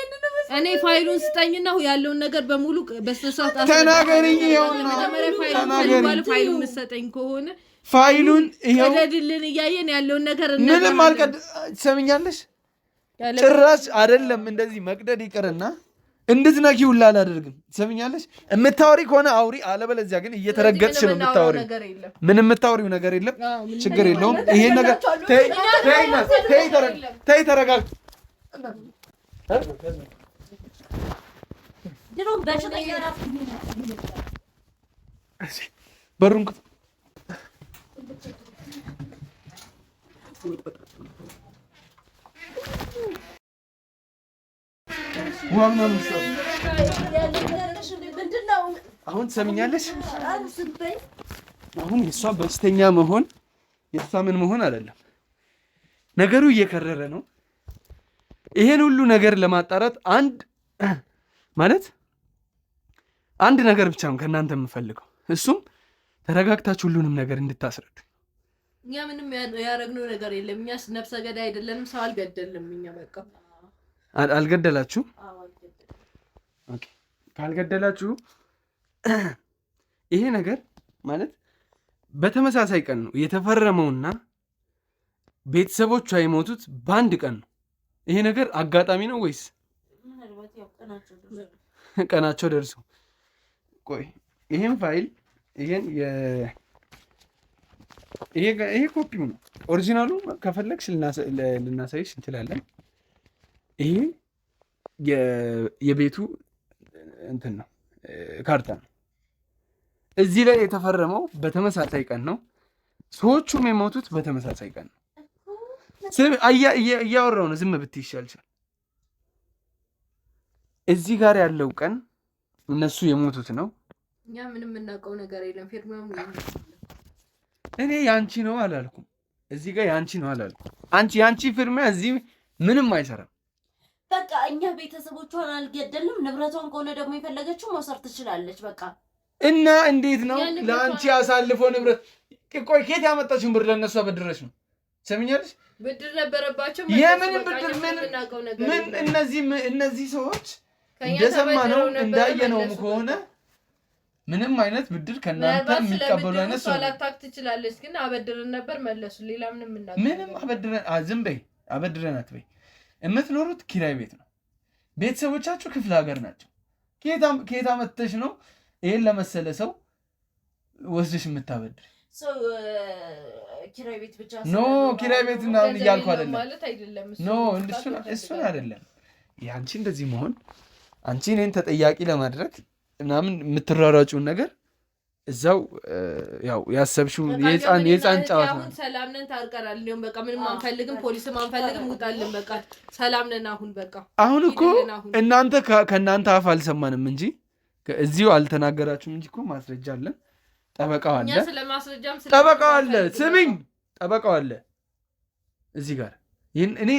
እኔ ፋይሉን ስጠኝና ያለውን ነገር በሙሉ በስተሳት ተናገሪኝ። ፋይሉን ምሰጠኝ ከሆነ ፋይሉን ይሄው ቀደድልን እያየን ያለውን ነገር ምንም አልቀድ ትሰምኛለሽ? ጭራሽ አይደለም እንደዚህ መቅደድ ይቅርና እንድትነኪ ሁላ አላደርግም። ትሰምኛለሽ? የምታወሪ ከሆነ አውሪ፣ አለበለዚያ ግን እየተረገጥሽ ነው የምታወሪ። ምንም የምታወሪው ነገር የለም። ችግር የለውም። ይሄን ነገር ተይ፣ ተረጋግ። በሩን አሁን ትሰምኛለሽ? አሁን የእሷ በሽተኛ መሆን የእሷ ምን መሆን አይደለም። ነገሩ እየከረረ ነው። ይሄን ሁሉ ነገር ለማጣራት አንድ ነገር ብቻ ነው ከእናንተ የምፈልገው። እሱም ተረጋግታችሁ ሁሉንም ነገር እንድታስረዱ። እኛ ምንም ያደረግነው ነገር የለም። እኛ ነፍሰ ገዳይ አይደለንም። ሰው አልገደልንም። እኛ በቃ አልገደላችሁ? ኦኬ። ካልገደላችሁ ይሄ ነገር ማለት በተመሳሳይ ቀን ነው የተፈረመውና ቤተሰቦቿ የሞቱት በአንድ ቀን ነው። ይሄ ነገር አጋጣሚ ነው ወይስ ቀናቸው ደርሶ? ቆይ ይሄን ፋይል ይሄ ኮፒው ነው። ኦሪጂናሉ ከፈለግሽ ልናሳይሽ እንችላለን። ይሄ የቤቱ እንትን ነው ካርታ ነው። እዚህ ላይ የተፈረመው በተመሳሳይ ቀን ነው። ሰዎቹም የሞቱት በተመሳሳይ ቀን ነው። እያወራው ነው። ዝም ብትይ ይሻልሻል። እዚህ ጋር ያለው ቀን እነሱ የሞቱት ነው። እኛ ምንም የምናውቀው ነገር የለም። ፊርማው እኔ ያንቺ ነው አላልኩም። እዚህ ጋር ያንቺ ነው አላልኩም። ያንቺ ፊርማ እዚህ ምንም አይሰራም። በቃ እኛ ቤተሰቦቿን አልገደልንም። ንብረቷን ከሆነ ደግሞ የፈለገችው መውሰድ ትችላለች። በቃ እና እንዴት ነው ለአንቺ አሳልፎ ንብረት? ቆይ ከየት ያመጣችውን ብር ለእነሱ አበድረች ነው? ሰምኛለሽ? ብድር ነበረባቸው። የምን ብድር? ምን እነዚህ ሰዎች እንደሰማነው እንዳየነውም ከሆነ ምንም አይነት ብድር ከእናንተ የሚቀበሉ አይነት ሰው ላታክ ትችላለች። ግን አበድረን ነበር መለሱ። ሌላ ምንም አበድረን ዝም በይ። አበድረን አትበይ። የምትኖሩት ኪራይ ቤት ነው። ቤተሰቦቻችሁ ክፍለ ሀገር ናቸው። ከየት አመጥተሽ ነው ይሄን ለመሰለ ሰው ወስደሽ የምታበድር? ኪራይ ቤት ብቻ ኖ ኪራይ ቤት ምናምን እያልኩ አይደለም ማለት አይደለም። ኖ እሱን አይደለም። ያንቺ እንደዚህ መሆን አንቺ እኔን ተጠያቂ ለማድረግ ምናምን የምትሯሯጪውን ነገር እዛው ያው ያሰብሽው የህፃን ጨዋታ ነው። ሰላም ነን፣ ታርቀናል። እንደውም በቃ ምንም አንፈልግም፣ ፖሊስም አንፈልግም፣ ውጣልን። በቃ ሰላም ነን። አሁን እኮ እናንተ ከእናንተ አፍ አልሰማንም እንጂ እዚሁ አልተናገራችሁም እንጂ እኮ ማስረጃ አለን። ጠበቃው አለ፣ ጠበቃው አለ። ስሚኝ፣ ጠበቃው አለ እዚህ ጋር። ይሄን እኔ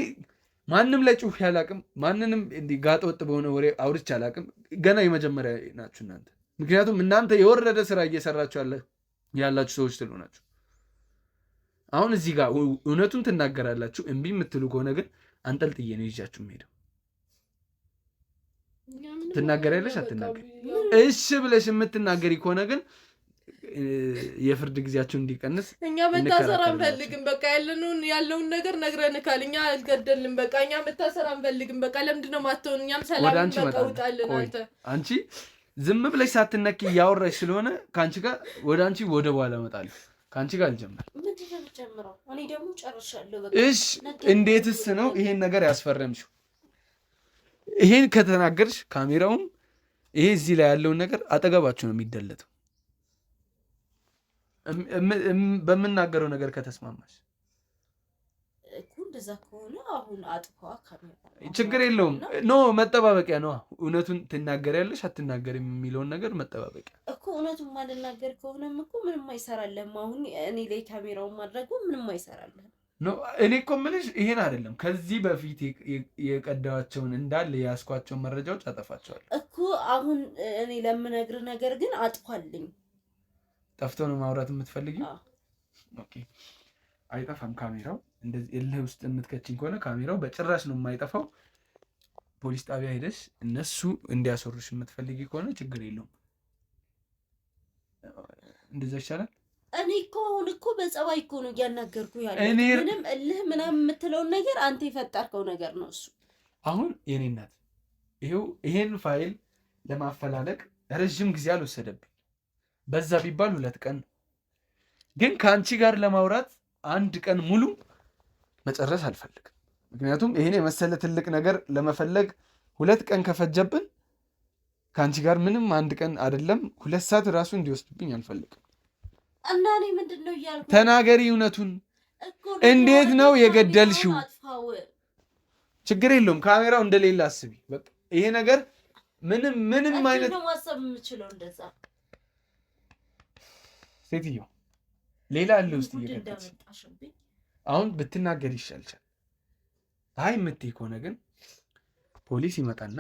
ማንም ላይ ጩህ ያላቅም፣ ማንንም እንዲህ ጋጠ ወጥ በሆነ ወሬ አውርቼ አላቅም። ገና የመጀመሪያ ናችሁ እናንተ። ምክንያቱም እናንተ የወረደ ስራ እየሰራችሁ ያላችሁ ሰዎች ስለሆናችሁ አሁን እዚህ ጋር እውነቱን ትናገራላችሁ። እምቢ የምትሉ ከሆነ ግን አንጠልጥዬ ነው ይዣችሁ የምሄደው። ትናገሪያለሽ አትናገሪ? እሺ ብለሽ የምትናገሪ ከሆነ ግን የፍርድ ጊዜያቸው እንዲቀንስ እኛ መታሰር አንፈልግም። በቃ ያለውን ነገር ነግረንካል። እኛ አልገደልንም። በቃ እኛ መታሰር አንፈልግም። በቃ ለምንድን ነው ማተውን? እኛም ሰላም እንቀውጣለን። አንቺ ዝም ብለሽ ሳትነኪ እያወራሽ ስለሆነ ከአንቺ ጋር ወደ በኋላ እመጣለሁ። ከአንቺ ጋር አልጀምር። እኔ ደግሞ ጨርሻለሁ። እሺ እንዴትስ ነው ይሄን ነገር ያስፈረምሽው? ይሄን ከተናገርሽ ካሜራውም ይሄ እዚህ ላይ ያለውን ነገር አጠገባችሁ ነው የሚደለተው። በምናገረው ነገር ከተስማማሽ እኮ እንደዛ ከሆነ አሁን አጥፋ ካሜራ ችግር የለውም። ኖ መጠባበቂያ ነው። እውነቱን ትናገሪያለሽ አትናገሪም የሚለውን ነገር መጠባበቂያ እኮ። እውነቱን ማልናገር ከሆነም እኮ ምንም አይሰራልህም። አሁን እኔ ላይ ካሜራውን ማድረጉ ምንም አይሰራልህም። ኖ እኔ እኮ የምልሽ ይሄን አይደለም። ከዚህ በፊት የቀዳቸውን እንዳለ የያዝኳቸውን መረጃዎች አጠፋቸዋለሁ እኮ። አሁን እኔ ለምነግርህ ነገር ግን አጥፋልኝ። ጠፍቶ ነው ማውራት የምትፈልጊው? ኦኬ አይጠፋም ካሜራው። እንደዚህ እልህ ውስጥ የምትከችኝ ከሆነ ካሜራው በጭራሽ ነው የማይጠፋው። ፖሊስ ጣቢያ ሄደሽ እነሱ እንዲያሰሩሽ የምትፈልጊ ከሆነ ችግር የለውም። እንደዛ ይሻላል። እኔ እኮ አሁን እኮ በጸባይ እኮ ነው እያናገርኩ ያለው። ምንም እልህ ምናምን የምትለውን ነገር አንተ የፈጠርከው ነገር ነው እሱ። አሁን የኔ እናት ይሄን ፋይል ለማፈላለግ ረዥም ጊዜ አልወሰደብኝ። በዛ ቢባል 2 ቀን፣ ግን ከአንቺ ጋር ለማውራት 1 ቀን ሙሉ መጨረስ አልፈልግም። ምክንያቱም ይሄን የመሰለ ትልቅ ነገር ለመፈለግ 2 ቀን ከፈጀብን ከአንቺ ጋር ምንም 1 ቀን አይደለም 2 ሰዓት ራሱ እንዲወስድብኝ አልፈልግም። እና እኔ ምንድነው እያልኩ? ተናገሪ እውነቱን። እንዴት ነው የገደልሽው? ችግር የለውም ካሜራው እንደሌለ አስቢ። በቃ ይሄ ነገር ምንም አይነት ነው ማሰብ የምችለው እንደዛ። ሴትዮ ሌላ አለ ውስጥ እየከተች አሁን ብትናገር ይሻልሻል። አይ የምትይ ከሆነ ግን ፖሊስ ይመጣና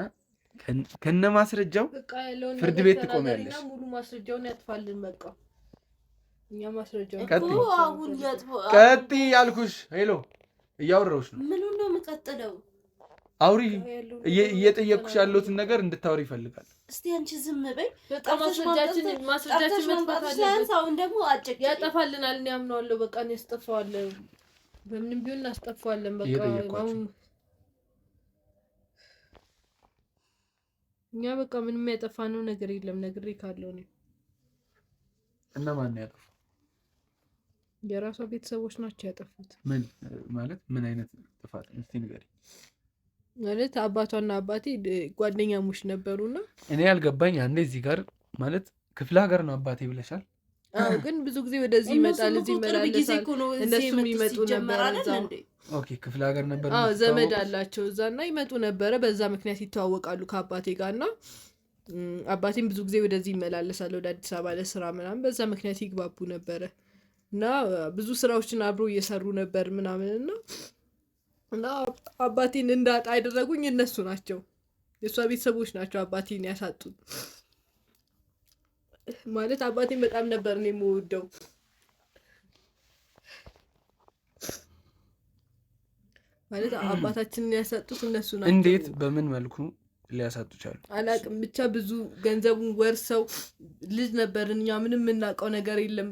ከነ ማስረጃው ፍርድ ቤት ትቆሚያለሽ። ሙሉ ማስረጃውን ያጥፋልን። በቃ እኛ ማስረጃውን ቀጥይ ያልኩሽ። ሄሎ እያወራሁሽ ነው። ምን ነው የምቀጥለው? አውሪ። እየጠየቅኩሽ ያለሁትን ነገር እንድታወሪ ይፈልጋል። እስቲ አንቺ ዝም በይ። በቃ ማስረጃችን መጥፋት አለበት። አሁን ደግሞ አጭቅ ያጠፋልናል። እኔ አምነዋለሁ። በቃ እኔ አስጠፋዋለሁ። በምንም ቢሆን እናስጠፋዋለን። በቃ እኛ በቃ ምንም ያጠፋነው ነገር የለም። ነግሬ ካለው ነው። እና ማን ያጠፋው? የራሷ ቤተሰቦች ናቸው ያጠፉት። ምን ማለት ምን አይነት ጥፋት? እስቲ ንገሪ። ማለት አባቷና አባቴ ጓደኛሞች ነበሩና እኔ ያልገባኝ አንዴ እዚህ ጋር ማለት ክፍለ ሀገር ነው አባቴ ብለሻል። አዎ ግን ብዙ ጊዜ ወደዚህ ይመጣል እዚህ ይመላለሳል። እነሱም ይመጡ ነበር እዛው። ኦኬ ክፍለ ሀገር ነበር። አዎ ዘመድ አላቸው እዛና ይመጡ ነበረ። በዛ ምክንያት ይተዋወቃሉ ከአባቴ ጋርና አባቴም ብዙ ጊዜ ወደዚህ ይመላለሳል ወደ አዲስ አበባ ለስራ ምናምን። በዛ ምክንያት ይግባቡ ነበረ እና ብዙ ስራዎችን አብሮ እየሰሩ ነበር ምናምንና እና አባቴን እንዳጣ ያደረጉኝ እነሱ ናቸው። የሷ ቤተሰቦች ናቸው አባቴን ያሳጡት። ማለት አባቴን በጣም ነበር እኔ የምወደው። ማለት አባታችንን ያሳጡት እነሱ ናቸው። እንዴት በምን መልኩ ሊያሳጡ ቻሉ አላቅም። ብቻ ብዙ ገንዘቡን ወርሰው ልጅ ነበርን እኛ ምንም የምናውቀው ነገር የለም።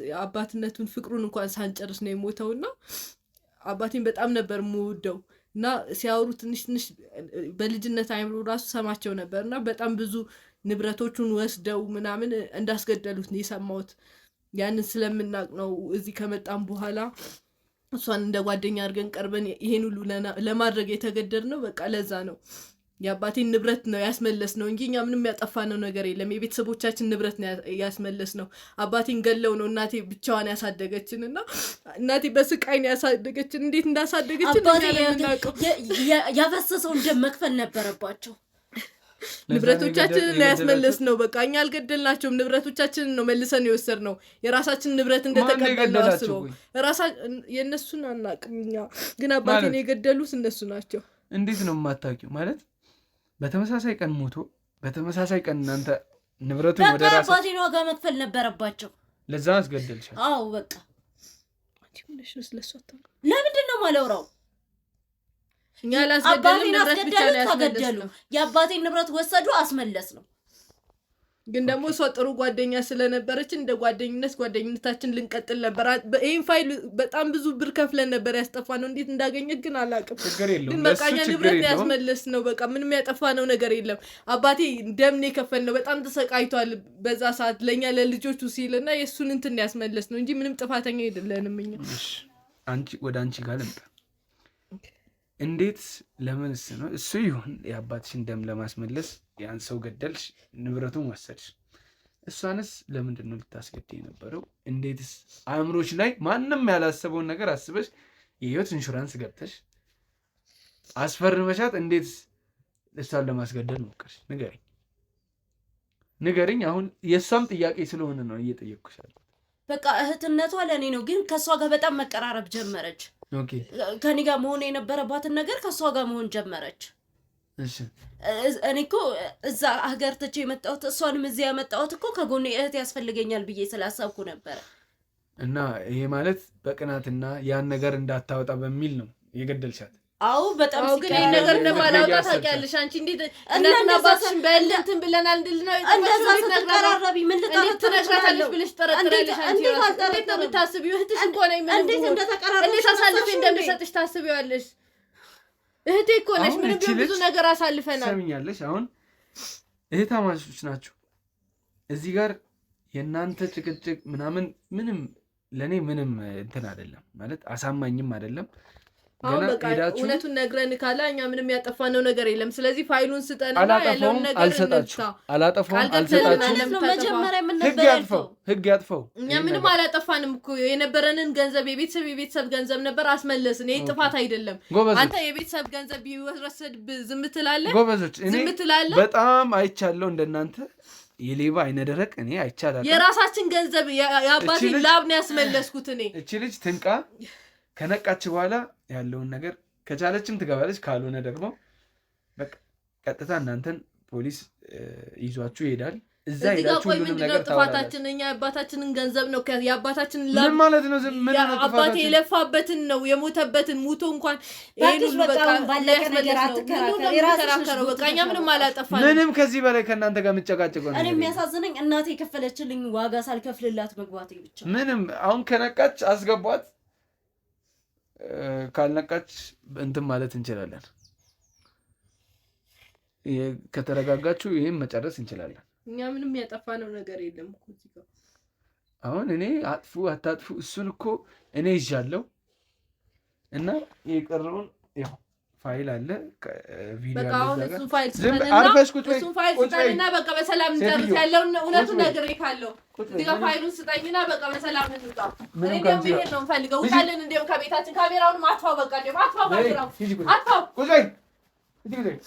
የአባትነቱን ፍቅሩን እንኳን ሳንጨርስ ነው የሞተውና አባቴን በጣም ነበር የምወደው እና ሲያወሩ ትንሽ በልጅነት አይምሮ ራሱ ሰማቸው ነበር እና በጣም ብዙ ንብረቶቹን ወስደው ምናምን እንዳስገደሉት ነው የሰማሁት። ያንን ስለምናውቅ ነው እዚህ ከመጣም በኋላ እሷን እንደ ጓደኛ አድርገን ቀርበን ይሄን ሁሉ ለማድረግ የተገደድነው በቃ ለዛ ነው። የአባቴን ንብረት ነው ያስመለስ ነው እንጂ እኛ ምንም ያጠፋነው ነገር የለም። የቤተሰቦቻችን ንብረት ነው ያስመለስ ነው። አባቴን ገለው ነው እናቴ ብቻዋን ያሳደገችን እና እናቴ በስቃይ ነው ያሳደገችን። እንዴት እንዳሳደገችን ያፈሰሰውን ደም መክፈል ነበረባቸው። ንብረቶቻችንን ነው ያስመለስ ነው። በቃ እኛ አልገደልናቸውም። ንብረቶቻችንን ነው መልሰን የወሰድ ነው። የራሳችን ንብረት እንደተቀበልነው አስበው። የእነሱን አናውቅም እኛ ግን አባቴን የገደሉት እነሱ ናቸው። እንዴት ነው የማታውቂው? ማለት በተመሳሳይ ቀን ሞቶ በተመሳሳይ ቀን እናንተ ንብረቱን ወደ ራስ አባቴን ዋጋ መክፈል ነበረባቸው። ለዛ አስገደልሻል። አዎ በቃ ለምንድን ነው ማለውራው? እኛ ላስገደልን ንብረት ብቻ ነው ያስገደሉ። የአባቴን ንብረት ወሰዱ፣ አስመለስ ነው። ግን ደግሞ እሷ ጥሩ ጓደኛ ስለነበረች እንደ ጓደኝነታችን ልንቀጥል ነበር። ይሄን ፋይል በጣም ብዙ ብር ከፍለን ነበር ያስጠፋነው። እንዴት እንዳገኘት ግን አላውቅም። ግን በቃ እኛ ንብረት ያስመለስ ነው። በቃ ምንም ያጠፋነው ነገር የለም። አባቴ ደም ነው የከፈልነው። በጣም ተሰቃይቷል በዛ ሰዓት ለእኛ ለልጆቹ ሲልና የእሱን እንትን ያስመለስ ነው እንጂ ምንም ጥፋተኛ አይደለንም እኛ። ወደ አንቺ ጋር ልምጣ። እንዴት ለምንስ ነው እሱ ይሁን የአባትሽን ደም ለማስመለስ ያን ሰው ገደልሽ፣ ንብረቱን ወሰድሽ። እሷንስ ለምንድን ነው ልታስገድይ የነበረው? እንዴትስ አእምሮች ላይ ማንም ያላሰበውን ነገር አስበሽ የህይወት ኢንሹራንስ ገብተሽ አስፈርመሻት እንዴት እሷን ለማስገደል ሞከርሽ? ንገሪኝ። አሁን የእሷም ጥያቄ ስለሆነ ነው እየጠየቅኩሻለሁ። በቃ እህትነቷ ለእኔ ነው፣ ግን ከእሷ ጋር በጣም መቀራረብ ጀመረች። ከኔ ጋር መሆን የነበረባትን ነገር ከእሷ ጋር መሆን ጀመረች። እኔ እኮ እዛ ሀገር ትቼ የመጣሁት እሷንም እዚህ ያመጣሁት እኮ ከጎኔ እህት ያስፈልገኛል ብዬ ስላሰብኩ ነበረ። እና ይሄ ማለት በቅናትና ያን ነገር እንዳታወጣ በሚል ነው የገደልሻት? አዎ በጣም ግን ይሄን ነገር እንደማላውቃ ታውቂያለሽ አንቺ። እንዴት እናትና አባትሽን በእንትን ብለናል እንድልነው እንደዛ ስትቀራረቢ ምን ልታረጋታለሽ ብለሽ ተረጥራለሽ አንቺ? እንዴት ነው የምታስቢው? እህትሽ እኮ ነኝ። እንዴት አሳልፌ እንደምሰጥሽ ታስቢዋለሽ? እህቴ እኮ ነሽ። ምንም ቢሆን ብዙ ነገር አሳልፈናል። ሰምኛለሽ? አሁን እህታማቾች ናቸው። እዚህ ጋር የእናንተ ጭቅጭቅ ምናምን ምንም ለእኔ ምንም እንትን አይደለም ማለት አሳማኝም አይደለም። አሁን በቃ እውነቱን ነግረን ካላ እኛ ምንም ያጠፋነው ነገር የለም። ስለዚህ ፋይሉን ስጠንና ያለውን ነገር እንፍታ። አላጠፋውም። መጀመሪያ ምን ነበር ያልፈው? ህግ ያጥፈው። እኛ ምንም አላጠፋንም እኮ የነበረንን ገንዘብ የቤተሰብ ገንዘብ ነበር አስመለስን። ይሄ ጥፋት አይደለም። አንተ የቤተሰብ ገንዘብ ቢወሰድ ዝም ትላለህ? ጎበዞች፣ እኔ በጣም አይቻለሁ እንደናንተ የሌባ አይነ ደረቅ እኔ አይቻለሁ። የራሳችን ገንዘብ የአባቴ ላብ ነው ያስመለስኩት እኔ። እቺ ልጅ ትንቃ ከነቃች በኋላ ያለውን ነገር ከቻለችም ትገባለች፣ ካልሆነ ደግሞ በቃ ቀጥታ እናንተን ፖሊስ ይዟችሁ ይሄዳል። እዛ ሄዳችሁ ሁሉንም ነገር ጥፋታችን እኛ የአባታችንን ገንዘብ ነው የአባታችንን ላብ ምን ማለት ነው? ምን ነው አባቴ የለፋበትን ነው የሞተበትን ሙቶ እንኳን ይሄን ሁሉ በቃ ባለቀ ነገር አትከራከሩ። በቃ እኛ ምንም አላጠፋንም። ምንም ከዚህ በላይ ከእናንተ ጋር የምጨቃጨቀው ነው። እኔ የሚያሳዝነኝ እናቴ የከፈለችልኝ ዋጋ ሳልከፍልላት መግባቴ ብቻ። ምንም አሁን ከነቃች አስገቧት፣ ካልነቃች እንትን ማለት እንችላለን። ከተረጋጋችሁ ይሄን መጨረስ እንችላለን። እኛ ምንም ያጠፋነው ነገር የለም እኮ እዚህ ጋር። አሁን እኔ አጥፉ አታጥፉ እሱን እኮ እኔ ይዣለሁ እና የቀረውን ያው ፋይል አለ ቪዲዮ በቃ አሁን አለ። እሱን ፋይል ስጠኝና በቃ በሰላም እንጨርስ። ያለውን እውነቱን ነግሬሃለሁ። እዚህ ጋር ፋይሉን ስጠኝና በቃ በሰላም እንውጣ። እኔ ደግሞ ይሄን ነው የምፈልገው። ውጣልን እንደው ከቤታችን። ካሜራውን አጥፋው። በቃ እንደው አጥፋው። አጥፋው። ቁጭ በይ።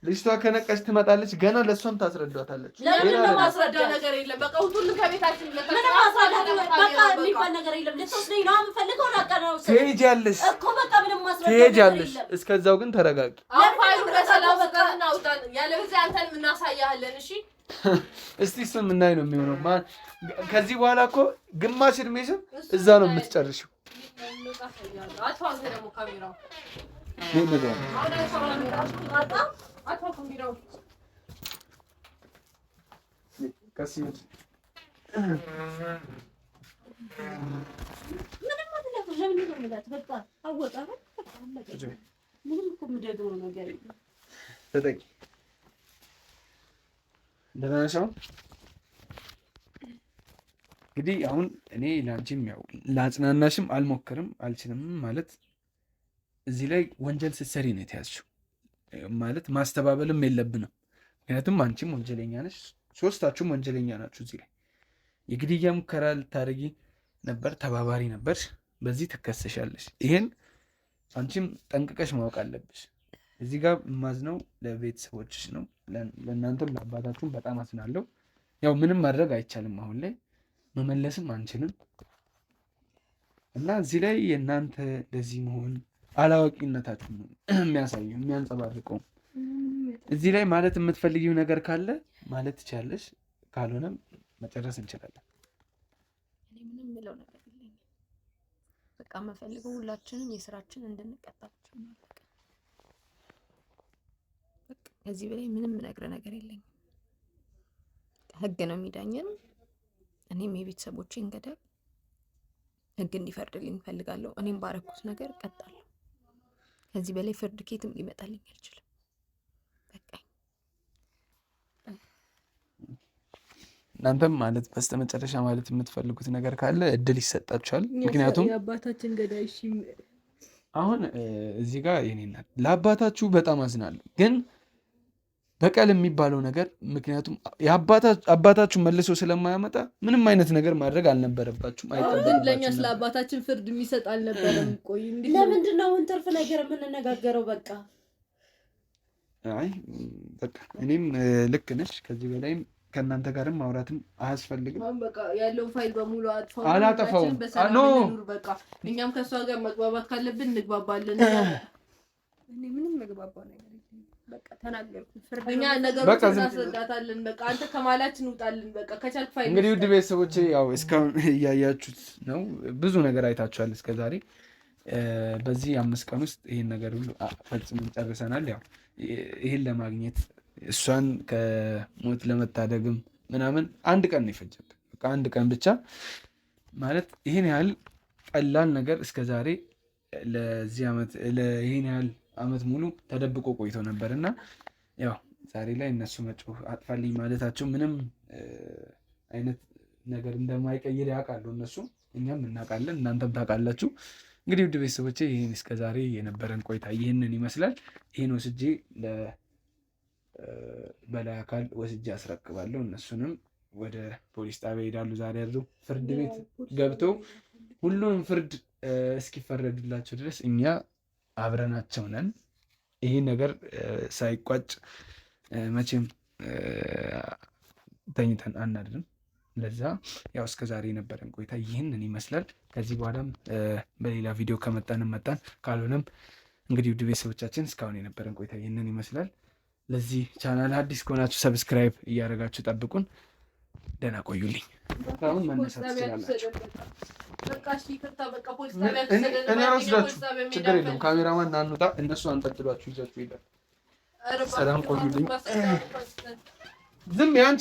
ልጅቷ ከነቀች ትመጣለች። ገና ለእሷም ታስረዳታለች። ለምን ነው ማስረዳው ነገር የለም። በቃ ሁሉ ከቤታችን ምንም ማስረዳት በቃ የሚባል ነገር የለም። ልትወስደኝ ነው የምፈልገው። ላቀረው ትሄጃለሽ እኮ በቃ ምንም ማስረዳት ትሄጃለሽ። እስከዛው ግን ተረጋጊ። ፋይሉ በሰላም ስጠንና ውጣን። ያለበለዚያ አንተን እናሳያለን። እሺ እስቲ እሱን ምናይ ነው የሚሆነው። ከዚህ በኋላ እኮ ግማሽ እድሜሽን እዛ ነው የምትጨርሺው። አጥፋው ደግሞ ካሜራው እንግዲህ አሁን እኔ ለአንቺም ያው ላጽናናሽም አልሞክርም አልችልም ማለት እዚህ ላይ ወንጀል ስትሰሪ ነው የተያዝሽው ማለት ማስተባበልም የለብንም። ምክንያቱም አንቺም ወንጀለኛ ነሽ፣ ሶስታችሁም ወንጀለኛ ናችሁ። እዚህ ላይ የግድያ ሙከራ ልታደርጊ ነበር፣ ተባባሪ ነበር። በዚህ ትከሰሻለሽ። ይሄን አንቺም ጠንቅቀሽ ማወቅ አለብሽ። እዚህ ጋር የማዝነው ለቤተሰቦችሽ ነው፣ ለእናንተም ለአባታችሁም በጣም አዝናለሁ። ያው ምንም ማድረግ አይቻልም፣ አሁን ላይ መመለስም አንችልም እና እዚህ ላይ የእናንተ እንደዚህ መሆን አላዋቂነታችሁ ነው የሚያሳየው የሚያንጸባርቀው። እዚህ ላይ ማለት የምትፈልጊው ነገር ካለ ማለት ትችላለሽ፣ ካልሆነም መጨረስ እንችላለን። እኔ ምንም የምለው ነገር የለኝም። በቃ የምፈልገው ሁላችንም የስራችን እንድንቀጣ ብቻ ነው። በቃ ከዚህ በላይ ምንም የምነግርህ ነገር የለኝም። ህግ ነው የሚዳኘን። እኔም የቤተሰቦቼን ገዳይ ህግ እንዲፈርድልኝ እፈልጋለሁ። እኔም ባረኩት ነገር እቀጣለሁ። ከዚህ በላይ ፍርድ ኬትም ሊመጣልኝ አይችልም። በቃኝ። እናንተም ማለት በስተመጨረሻ ማለት የምትፈልጉት ነገር ካለ እድል ይሰጣችኋል። ምክንያቱም የአባታችን ገዳይ አሁን እዚህ ጋር የኔ እናት ለአባታችሁ በጣም አዝናለሁ፣ ግን በቀል የሚባለው ነገር ምክንያቱም አባታችሁ መልሶ ስለማያመጣ ምንም አይነት ነገር ማድረግ አልነበረባችሁም። ለእኛ ስለ አባታችን ፍርድ የሚሰጥ አልነበረም። ቆይ ለምንድን ነው አሁን ትርፍ ነገር የምንነጋገረው? በቃ አይ በቃ እኔም ልክ ነሽ። ከዚህ በላይም ከእናንተ ጋርም ማውራትም አያስፈልግም። በቃ ያለውን ፋይል በሙሉ አጥፋው። አላጠፋውም። በቃ እኛም ከእሷ ጋር መግባባት ካለብን እንግባባለን። እኔ ምንም መግባባ ነገር በቃ ተናገርኩት። ፍርደኛ ነገሮችን እናስረዳታለን። በቃ አንተ ከማላችን ውጣልን። በቃ ከቻልክ ፋይል እንግዲህ ውድ ቤተሰቦቼ ያው እስካሁን እያያችሁት ነው። ብዙ ነገር አይታችኋል እስከዛሬ። በዚህ 5 ቀን ውስጥ ይሄን ነገር ሁሉ ፈጽመን ጨርሰናል። ያው ይሄን ለማግኘት እሷን ከሞት ለመታደግም ምናምን 1 ቀን ነው የፈጀብን። በቃ 1 ቀን ብቻ ማለት ይሄን ያህል ቀላል ነገር እስከዛሬ ለዚህ ዓመት ይሄን ያህል ዓመት ሙሉ ተደብቆ ቆይቶ ነበር እና ያው ዛሬ ላይ እነሱ መጮህ አጥፋልኝ ማለታቸው ምንም አይነት ነገር እንደማይቀይር ያውቃሉ እነሱ፣ እኛም እናውቃለን፣ እናንተም ታውቃላችሁ። እንግዲህ ውድ ቤተሰቦቼ ይህን እስከዛሬ የነበረን ቆይታ ይህንን ይመስላል። ይህን ወስጄ በላይ አካል ወስጄ አስረክባለሁ። እነሱንም ወደ ፖሊስ ጣቢያ ይሄዳሉ። ዛሬ ያሉ ፍርድ ቤት ገብተው ሁሉንም ፍርድ እስኪፈረድላቸው ድረስ እኛ አብረናቸው ነን። ይህ ነገር ሳይቋጭ መቼም ተኝተን አናድርም። ለዛ ያው እስከዛሬ የነበረን ቆይታ ይህንን ይመስላል። ከዚህ በኋላም በሌላ ቪዲዮ ከመጣን መጣን፣ ካልሆነም እንግዲህ ውድ ቤተሰቦቻችን እስካሁን የነበረን ቆይታ ይህንን ይመስላል። ለዚህ ቻናል አዲስ ከሆናችሁ ሰብስክራይብ እያደረጋችሁ ጠብቁን። ደህና ቆዩልኝ። አሁን መነሳት ትችላላችሁ። እኔ ወስዳችሁ ችግር የለም። ካሜራማን እናንውጣ፣ እነሱ አንጠልጥሏችሁ ይዛችሁ ይላል። ሰላም ቆዩልኝ። ዝም ያን